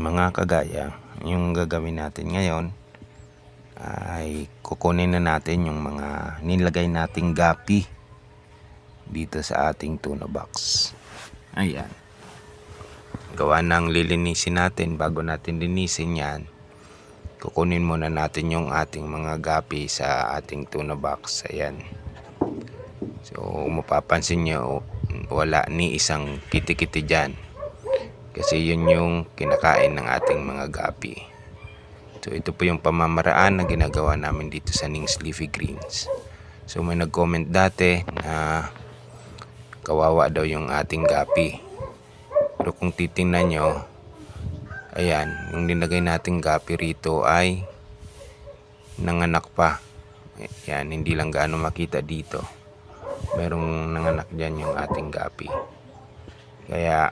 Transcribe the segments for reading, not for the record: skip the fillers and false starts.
mga kagaya, yung gagawin natin ngayon ay kukunin na natin yung mga nilagay nating gapi dito sa ating tuna box. Ayan. Gawa ng lilinisin natin. Bago natin linisin yan, kukunin muna natin yung ating mga gapi sa ating tuna box. Ayan. So mapapansin nyo, wala ni isang kiti-kiti dyan. Kasi yun yung kinakain ng ating mga gapi. So ito po yung pamamaraan na ginagawa namin dito sa Ning's Leafy Greens. So may nag-comment dati na kawawa daw yung ating gapi. Pero kung titingnan nyo, ayan, yung nilagay nating gapi rito ay nanganak pa. Ayan, hindi lang gaano makita dito. Merong nanganak dyan yung ating gapi. Kaya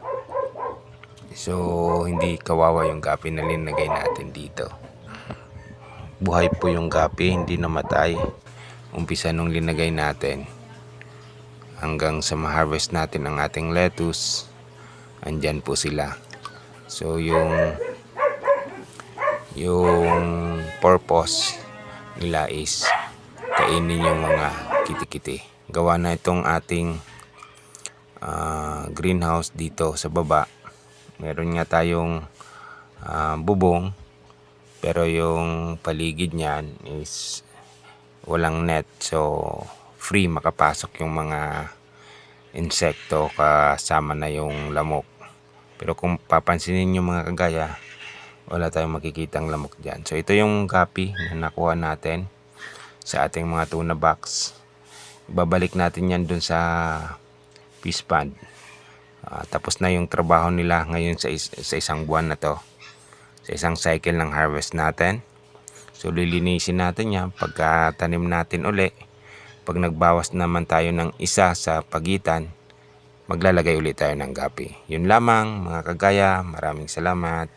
so hindi kawawa yung gapi na linagay natin dito. Buhay po yung gapi, hindi namatay. Umpisa nung linagay natin hanggang sa ma-harvest natin ang ating lettuce, andyan po sila. So yung purpose nila is kainin yung mga kiti-kiti. Gawa na itong ating greenhouse dito sa baba. Meron nga tayong bubong, pero yung paligid niyan is walang net, so free makapasok yung mga insekto kasama na yung lamok. Pero kung papansinin yung mga kagaya, wala tayong makikitang lamok dyan. So ito yung gapi na nakuha natin sa ating mga tuna box. Babalik natin yan dun sa fish pond. Tapos na yung trabaho nila ngayon sa isang buwan na to, sa isang cycle ng harvest natin. So lilinisin natin yan pagkatanim natin uli. Pag nagbawas naman tayo ng isa sa pagitan, maglalagay ulit tayo ng gapi. Yun lamang mga kagaya, maraming salamat.